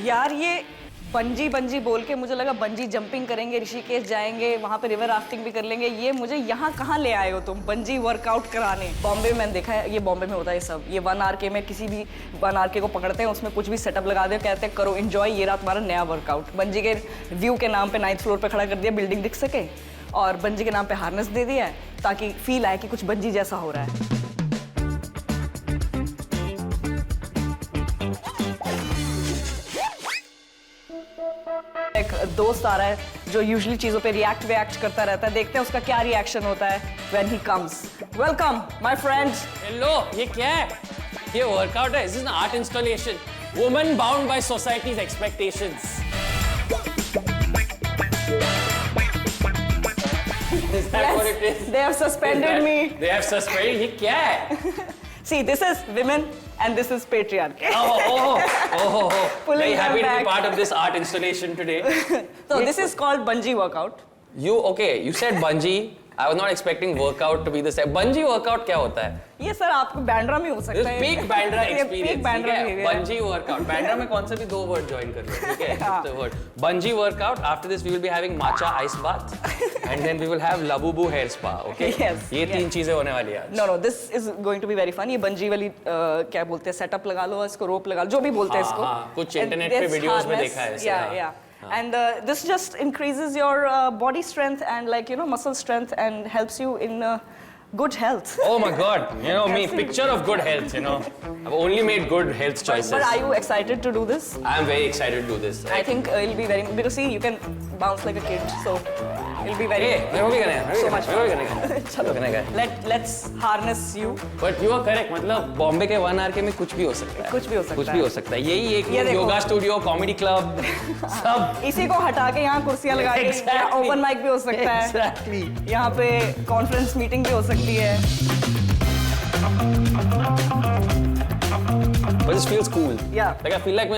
यार ये bungee bungee बोल के मुझे लगा बंजी जंपिंग करेंगे, ऋषिकेश जाएंगे, वहां पे रिवर राफ्टिंग भी कर लेंगे। ये मुझे यहाँ कहाँ ले आए हो तुम बंजी वर्कआउट कराने? बॉम्बे में मैंने देखा है, ये बॉम्बे में होता है सब। ये 1 RK में किसी भी 1 RK को पकड़ते हैं, उसमें कुछ भी सेटअप लगा दे, कहते हैं करो एंजॉय, ये रहा तुम्हारा नया वर्कआउट। बंजी के व्यू के नाम पे 9th फ्लोर पे खड़ा कर दिया, बिल्डिंग दिख सके, और बंजी के नाम पे हार्नेस दे दिया है ताकि फील आए कि कुछ बंजी जैसा हो रहा है। एक दोस्त आ रहा है जो यूजुअली चीजों पे रिएक्ट करता रहता है, देखते हैं उसका क्या रिएक्शन होता है when he comes. Welcome my friends. Hello, ये क्या है? ये वर्कआउट है? This is an art installation. Woman bound by societies expectations. Is that what it is? They have suspended me. They have suspended. ये क्या है? See, this is women and this is patriarchy. Oh. Pulling Very them happy to back. be part of this art installation today. So this is called bungee workout. You said bungee. I was not expecting workout to be the same. Bungee workout क्या होता है? ये sir आपको बैंड्रा में हो सकता This है। peak Bandra ये experience. peak Bandra में है। Bungee workout. Bandra में कौन सा भी 2 वर्ड ज्वाइन कर लो, ठीक है? हाँ। The word. Bungee workout. After this we will be having matcha ice bath, and then we will have Labubu hair spa. Okay? Yes, ये yes. 3 चीजें होने वाली है आज. No, this is going to be very fun. ये bungee वाली क्या बोलते हैं, सेटअप लगा लो, इसको रोप लगा लो, जो भी बोलते हैं इसको। हाँ, कुछ And इंटरनेट पे this वीडियोस में harness, देखा है ऐसे, Yeah, हाँ। yeah. And this just increases your body strength and muscle strength and helps you in good health. Oh my God! You know me, Absolutely. picture of good health. I've only made good health choices. But are you excited to do this? I'm very excited to do this. I think it'll be very, because see, you can bounce like a kid, so it'll be very. Hey, मेरे को भी करना है, So much मेरे को भी करना है। चलो करने का है। Let's harness you. But you are correct. मतलब बॉम्बे के 1 RK में कुछ भी हो सकता है। कुछ भी हो सकता कुछ है। भी हो सकता है। यही एक ये देखो। योगा स्टूडियो, कॉमेडी क्लब, सब। इसी को हटा के यहाँ कुर्सियाँ लगा के Exactly. ओपन माइक भी हो सकता है। Exactly. यहाँ पे कॉन्फ्रेंस मीटिंग भी हो सकती है। But this feels cool. Yeah. Like I feel like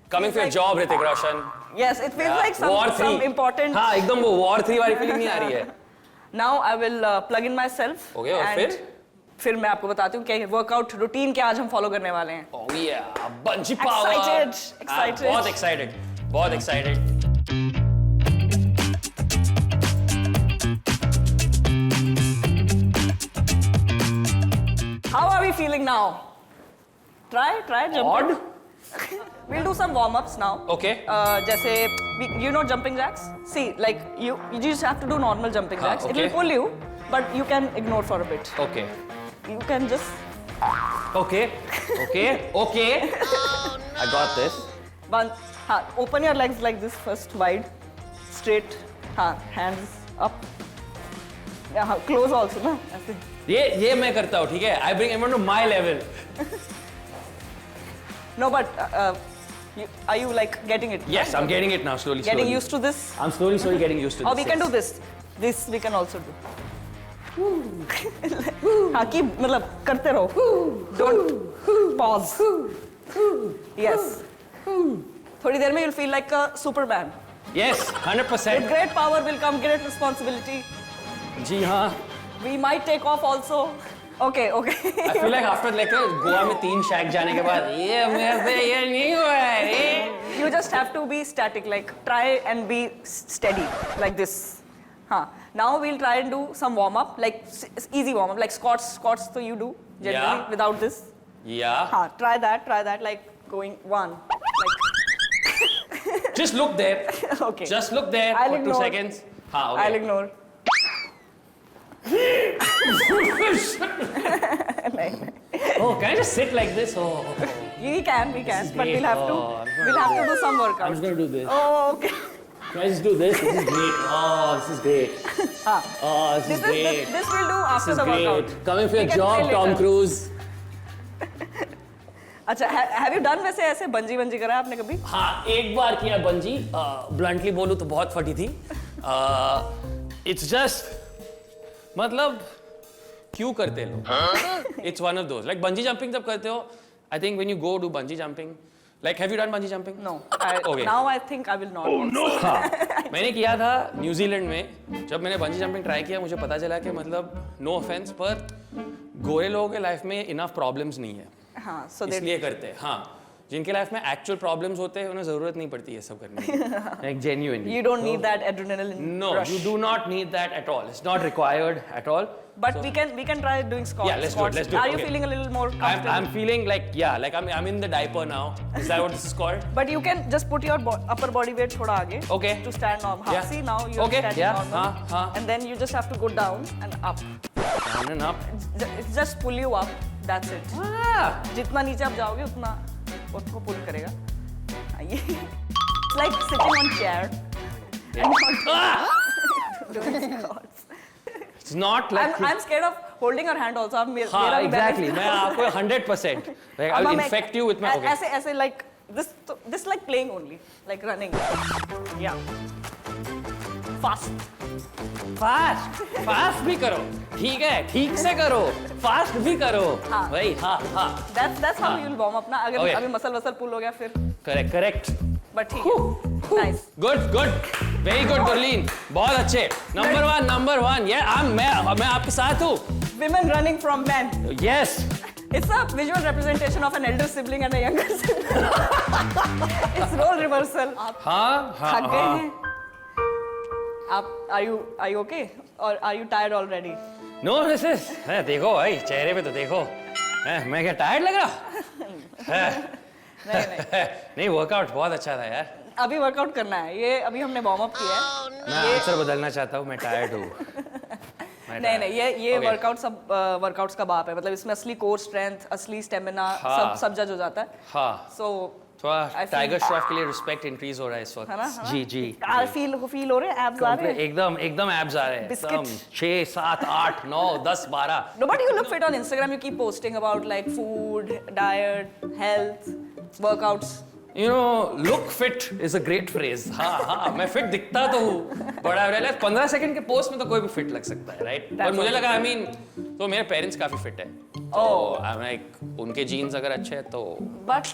coming for your job, Hrithik Roshan. Yes, it feels like War some 3. important. हाँ, एकदम वो War 3 वाली फीलिंग नहीं आ रही है। Now I will plug in myself. Okay, और and फिर मैं आपको बताती हूँ कि वर्कआउट रूटीन क्या आज हम फॉलो करने वाले हैं। Oh yeah, bungee power. Excited. बहुत excited. बहुत excited. How are we feeling now? Try jumping. Odd? We'll do some warm-ups now. Okay. जैसे you know jumping jacks? See, like you just have to do normal jumping हाँ, jacks. It okay. will pull you, but you can ignore for a bit. Okay. You can just Okay. I got this. open your legs like this first, wide, straight. Hands up. Yeah, close also ना ऐसे. ये मैं करता हूँ, ठीक है? I bring everyone to my level. No, but are you like getting it? Yes, I'm getting it now, slowly. Getting used to this. I'm slowly getting used to this. Or we can do yes. this. This we can also do. हाँ कि मतलब करते रहो. Don't pause. Yes. थोड़ी देर में you'll feel like a Superman. Yes, 100%. With great power will come great responsibility. जी हाँ. We might take off also. Okay. I feel like after like Goa में 3 शैक जाने के बाद ये मेरे से ये नहीं हुआ है. You just have to be static, like try and be steady, like this. Now we'll try and do some warm up, like easy warm up, like squats. So you do generally Yeah. without this. Yeah. Try that, like going 1, like. Just look there. Okay. Just look there I'll for 2 ignore. seconds. हाँ, okay. I'll ignore. Oh, can I just sit like this? Oh. We can, is but great. we'll have Oh, I'm gonna to do do some I'm workout. just gonna do this. Oh, okay. Can I just do this? This is great. Oh, this is great. Oh, this is great. This we'll do after This is the workout. great. Coming for We your can job, play Tom later. Cruise. अच्छा, have you done वैसे ऐसे bungee करा है आपने कभी? हाँ, एक बार किया बंजी. Bluntly बोलूँ तो बहुत फटी थी. It's just मतलब क्यों करते लोग? It's one of those. Like bungee jumping जब करते हो, I think when you go do bungee jumping, like have you done bungee jumping? No. Okay. Now I think I will not. Oh no. हाँ, मैंने किया था New Zealand में. जब मैंने बंजी जंपिंग ट्राई किया मुझे पता चला कि मतलब नो ऑफेंस पर गोरे लोगों के लाइफ में इनफ प्रॉब्लम्स नहीं है. हाँ, so इसलिए करते हैं. हाँ, जिनके लाइफ में एक्चुअल प्रॉब्लम्स होते हैं उन्हें जरूरत नहीं पड़ती ये सब करने की like genuinely You don't need that adrenaline no rush. you do not need that at all, it's not required at all. But we can try doing squats. Yeah, let's do it, let's do it. Are you Okay. feeling a little more comfortable? I'm feeling like I'm in the diaper now. Is that what this is called? But you can just put your upper body weight thoda aage. Okay. To stand normal. Yeah. See now you're Okay, standing yeah, normal. And then you just have to go down and up. Down and up. It's just pull you up. That's it. जितना नीचे आप जाओगे उतना उसको pull करेगा. It's like sitting on chair. Doing squats. It's not like I'm scared of holding your hand also. हाँ exactly मैं आपको 100% like I'll infect you with my okay. ऐसे like this like playing only, like running. Yeah. Fast भी करो, ठीक है, ठीक से करो, fast भी करो, भाई हाँ. That's how you'll warm up ना. अगर अभी मसल pull हो गया फिर. Correct. But ठीक है. Nice. Good. Very good, Gurleen. बहुत अच्छे. Number one. Yeah, मैं आपके साथ हूँ. Women running from men. Yes. It's a visual representation of an elder sibling and a younger sibling. It's role reversal. आप थक गए हैं. Are you okay? Or are you tired already? No, this is. देखो भाई चेहरे पे तो देखो. मैं क्या टायर्ड लग रहा? नहीं वर्कआउट बहुत अच्छा था यार. अभी वर्कआउट करना है. ये अभी हमने वार्म अप किया है. मैं आंसर बदलना चाहता हूँ. मैं टायर्ड हूँ. नहीं ये वर्कआउट सब वर्कआउट्स का बाप है. मतलब इसमें असली कोर स्ट्रेंथ, असली स्टेमिना सब जज हो जाता है. हाँ. So थोड़ा टाइगर श्रॉफ के लिए रिस्पेक्ट इंक्रीज हो रहा है इस वक्त. है ना? जी. फील हो रहे हैं. एब्स आ रहे हैं. एकदम एब्स आ रहे हैं. एकदम 6 7 8 9 10 12. No, but you look fit on Instagram. You keep posting about like food, diet, health, workouts. You know, look fit is a great phrase. हाँ मैं fit दिखता तो हूँ. But I realized 15 सेकंड के पोस्ट में तो कोई भी fit लग सकता है, right? पर मुझे लगा I mean तो मेरे पेरेंट्स काफी fit है. तो I'm like उनके जीन्स अगर अच्छे हैं तो. But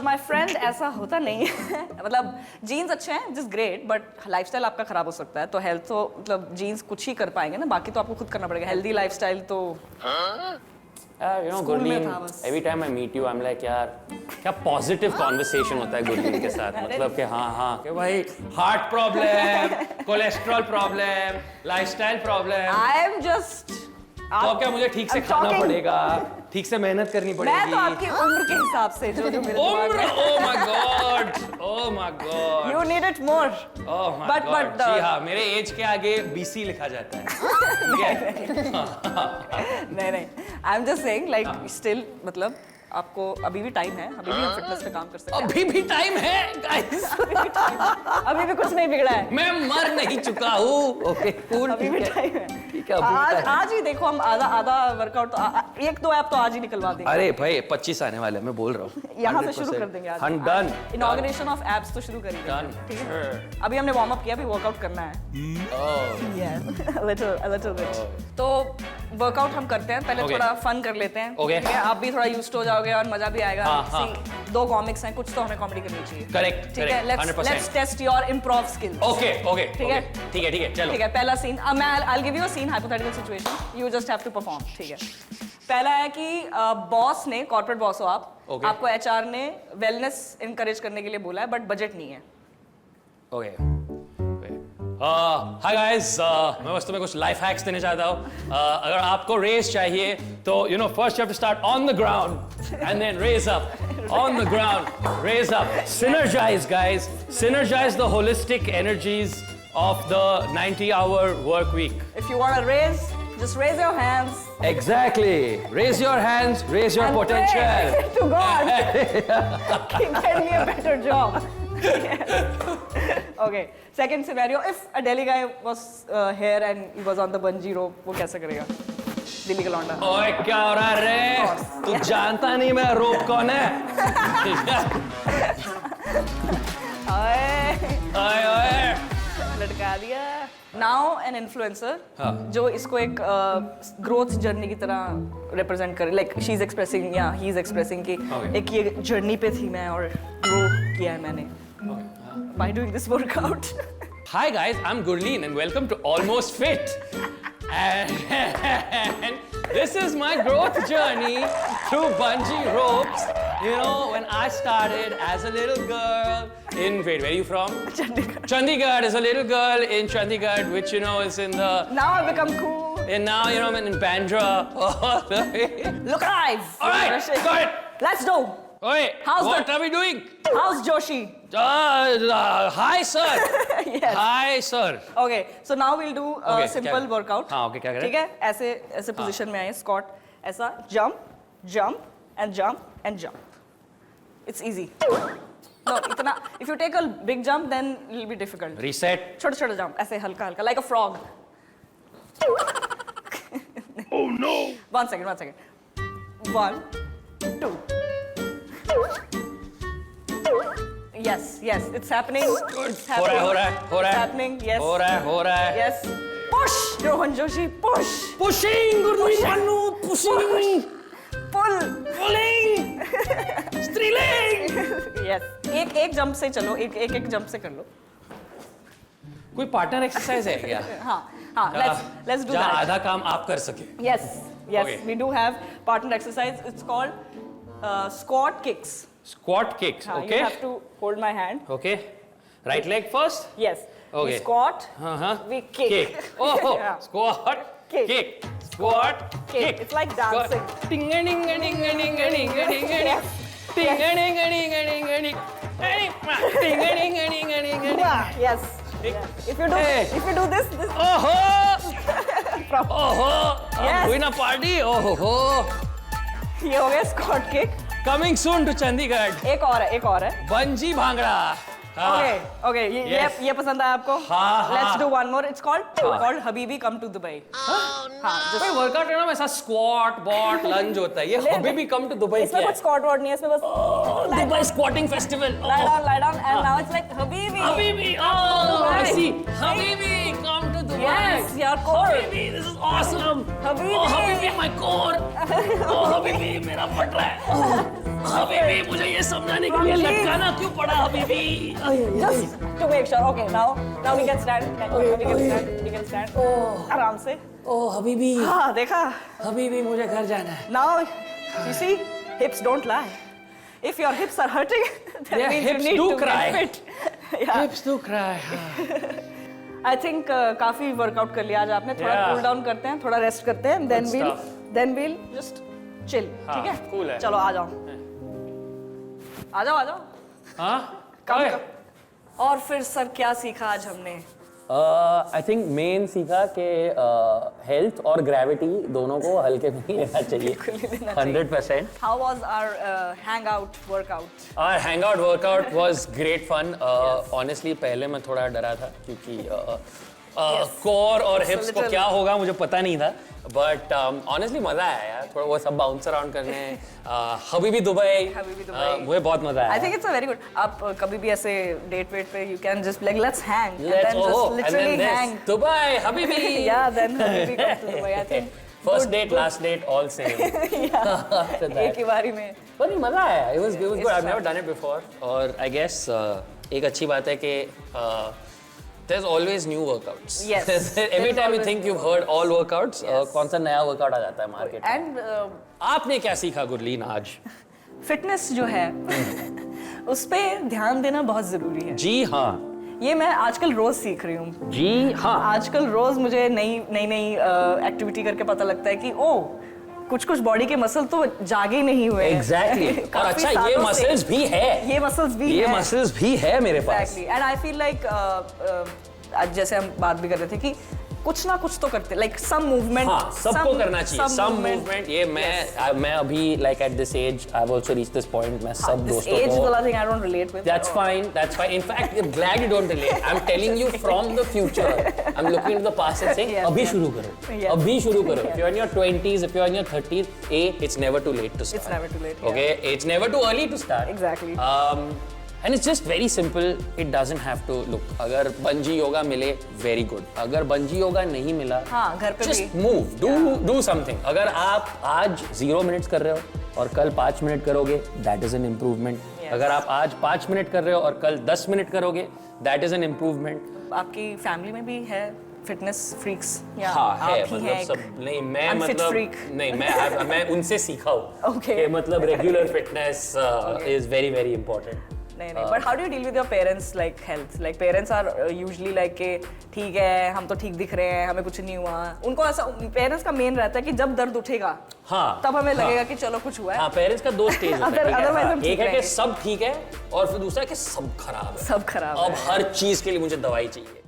my friend ऐसा होता नहीं है. मतलब जीन्स अच्छे हैं, just great, but lifestyle आपका खराब हो सकता है. तो health तो मतलब जीन्स कुछ ही कर पाएंगे ना. बाकी तो आपको खुद करना पड़ेगा. Healthy lifestyle तो. You know, Gurleen, every time I meet you, I'm like यार क्या positive conversation होता है Gurleen के साथ. मतलब कि हाँ कि भाई heart problem, cholesterol problem, lifestyle problem. I am just. तो अब क्या मुझे ठीक से खाना पड़ेगा, ठीक से मेहनत करनी पड़ेगी. मैं तो आपकी उम्र के हिसाब से जो मेरे उम्र. Oh my God. You need it more. Oh my God. जी हाँ मेरे एज के आगे BC लिखा जाता है. नहीं. I'm just saying like still मतलब आपको अभी भी टाइम है. अभी भी हम फिटनेस पे काम कर सकते हैं. अभी भी टाइम है गाइस. अभी भी कुछ नहीं बिगड़ा है. मैं मर नहीं चुका हूँ. Okay cool. अभी भी टाइम है. ठीक है. आज ही देखो हम आधा वर्कआउट तो 1-2 ऐप तो आज ही निकलवा देंगे. अरे भाई 25 आने वाले मैं बोल रहा हूँ. यहाँ से शुरू कर देंगे आज. डन. इनॉग्रेशन ऑफ एप्स तो शुरू करेंगे. ठीक है. अभी हमने वार्म अप किया. अभी वर्कआउट करना है. a little bit. तो वर्कआउट हम करते हैं. पहले थोड़ा फन कर लेते हैं. ठीक है. आप भी थोड़ा यूज्ड हो जाओगे और मजा भी आएगा. दो कॉमिक्स हैं. कुछ तो हमें कॉमेडी करनी चाहिए. करेक्ट. ठीक है. Let's test your improv skills. Okay ठीक है. चलो. ठीक है. पहला सीन मैं I'll give you a scene, hypothetical situation. You just have to perform. ठीक है. पहला है कि बॉस ने, कॉर्पोरेट बॉस हो आप, आपको HR ने वेलनेस इनकरेज करने के लिए बोला है बट बजट नहीं है. ओके. Hi guys. मैं बस तुम्हें कुछ लाइफ हैक्स देने चाहता हूँ. अगर आपको रेस चाहिए तो you know first you have to start on the ground and then raise up. On the ground raise up. Synergize guys. Synergize the holistic energies of the 90-hour work week. If you want to raise, just raise your hands. Exactly. Raise your hands, raise your and potential. Pray to God. Get me a better job. Okay. Second scenario, if a Delhi guy was here and he was on the bungee rope, वो कैसे करेगा? दिल्ली का लौंडा. ओए क्या हो रहा है रे? तू जानता नहीं मैं रोप कौन है? ओए. लटका दिया. Now an influencer जो इसको एक ग्रोथ जर्नी की तरह रिप्रेजेंट करे. Like she's expressing, yeah, he's expressing कि एक ये जर्नी पे थी मैं और ग्रो किया है मैंने. By doing this workout. Hi guys, I'm Gurleen and welcome to Almost Fit. And this is my growth journey through bungee ropes You know, when I started as a little girl in, wait, where are you from? Chandigarh. Chandigarh, as a little girl in Chandigarh, which, you know, is in the, Now I've become cool. and now, you know, I'm in Bandra. Look alive. All right, got it. Let's do. Wait, How's what the- are we doing? How's Joshi? Hi, sir. Yes. Hi, sir. Okay, so now we'll do Okay, simple क्या- workout. हाँ, okay, क्या करें? ठीक है, ऐसे position में आए, squat, ऐसा jump, jump and jump and jump. It's easy. No, इतना. If you take a big jump, then it'll be difficult. Reset. छोटा-छोटा jump, ऐसे हल्का-हल्का, like a frog. Oh no. One second. 1, 2. Yes, it's happening. It's happening. हो रहा है. It's happening. Yes. हो रहा है. Yes. Push, Rohan Joshi. Push. Pushing, Gurmeet Bhannu, pushing, Pull. pulling, striling. Yes. एक जंप से चलो. एक जंप से कर लो. कोई पार्टनर एक्सरसाइज है क्या? हाँ. Let's do जहाँ that. आधा काम आप कर सके. Yes. Okay. We do have partner exercise. It's called squat kicks. Squat kicks. हाँ, Okay. You have to hold my hand. Okay. Right leg first. Yes. Okay. We squat. Uh-huh. We kick. Oh, Yeah. squat, Kick. kick, squat, kick. It's like dancing. Ding a ding a ding a ding a ding a ding a ding. Yes. Ding a ding a ding a ding a ding. Ding a ding a ding a ding a ding. Yeah. Yes. Yeah. If you do this. ओहो ओहो Yes. हुई ना party ओहो ये हो गया squat kick. Coming soon to Chandigarh एक और है. Bungee bhangra Okay. Yes. ये पसंद आया आपको? हाँ. Let's do one more. It's called Habibi Come to Dubai. भाई वर्कआउट है ना ऐसा स्क्वाट बॉट लंज होता है ये अभी भी कम टू दुबई इसमें क्या कुछ स्क्वाट वर्ड नहीं है, इसमें बस Dubai squatting festival lie down and now it's like Habibi. Habibi oh I see Habibi come to Dubai Yes, your core. Habibi this is awesome Habibi. oh Habibi my core oh Habibi मेरा फट रहा है Habibi मुझे ये समझाने के लिए लटकाना क्यों पड़ा Habibi Just to make sure. Okay, now we can stand. We can stand. आराम से. oh Habibi हाँ, देखा. Habibi मुझे घर जाना है Now, you see, hips don't lie. If your hips are hurting, that Yeah, means hips you need do to cry. get fit. Yeah. hips do cry I think काफी workout कर लिया आज आपने. थोड़ा Yeah. कूल डाउन करते हैं, थोड़ा rest करते हैं. Then we'll just chill. हाँ, ठीक है? cool है. चलो आ जाओ. आ जाओ. हाँ काम कर. और फिर सर क्या सीखा आज हमने? आई थिंक मेन सीखा कि हेल्थ और ग्रेविटी दोनों को हल्के में ही लेना चाहिए 100%. How was our hangout workout? Our hangout workout was great fun. Honestly, पहले मैं थोड़ा डरा था क्योंकि कोर और हिप्स को little- क्या होगा मुझे पता नहीं था. But honestly मजा आया यार. थोड़ा वो सब बाउंस अराउंड करने. हबीबी दुबई. मुझे बहुत मजा आया. I think it's a very good. आप कभी भी ऐसे डेट वेट पे you can just like let's hang. Let's and then just and literally then hang. this Dubai Habibi. Yeah, then we come to Dubai. I think. First date, last date, all same. After that. एक ही बारी में. पर नहीं मजा आया. It was good. I've fun. never done it before. और I guess एक अच्छी बात है कि there's always new workouts. Yes. Every There's time you always think you've heard all workouts, कौन सा नया वर्कआउट आ जाता है मार्केट में. And आपने क्या सीखा गुरलीन आज? फिटनेस जो है उस पे ध्यान देना बहुत जरूरी है. जी हाँ. ये मैं आजकल रोज सीख रही हूँ. जी हाँ. आजकल रोज मुझे नई एक्टिविटी करके पता लगता है कि ओ कुछ बॉडी के मसल तो जागे नहीं हुए हैं. Exactly. और काफी अच्छा ये सालों से. मसल्स भी है. ये मसल्स भी ये हैं. मसल्स भी है मेरे पास. Exactly. And I feel like आज जैसे हम बात भी कर रहे थे कि कुछ ना कुछ तो करते like some movement. हाँ, सबको करना चाहिए. Some movement. ये मैं अभी like at this age I've also reached this point. मैं सब This दोस्तों age is को. the last thing I don't relate with. That's fine. That's fine. In fact, I'm glad you don't relate. I'm telling you from the future. I'm looking into the past and saying, Yes, अभी yes. शुरू करो. Yes. अभी शुरू करो. If you're in your 20s, if you're in your 30s, it's never too late to start. It's never too late. Okay, it's never too early to start. Exactly. And it's just very simple. It doesn't have to look. अगर bungee yoga मिले, very good. अगर bungee yoga नहीं मिला, हाँ, घर पे just भी. move. Do something. अगर आप आज 0 मिनट्स कर रहे हो और कल 5 मिनट करोगे, that is an improvement. Yes. अगर आप आज 5 मिनट कर रहे हो और कल 10 मिनट करोगे, that is an improvement. आपकी फैमिली में भी है फिटनेस फ्रीक्स या हाँ है, आप ही मतलब हैं सब नहीं, मैं unfit मतलब freak? नहीं, मैं उनसे सीखा हूँ Okay. कि मतलब regular fitness is very very important. नहीं नहीं, but how do you deal with your parents like health? Like parents are usually like के ठीक है हम तो ठीक दिख रहे हैं, हमें कुछ नहीं हुआ। उनको ऐसा, पेरेंट्स का मेन रहता है कि जब दर्द उठेगा हाँ तब हमें हाँ, लगेगा कि चलो कुछ हुआ है। हाँ, पेरेंट्स का दो स्टेज होता है, ठीक है? Otherwise हाँ, हम ठीक एक है कि रहेंगे। सब ठीक है और फिर दूसरा है कि सब खराब है, सब खराब अब है। हर चीज के लिए मुझे दवाई चाहिए।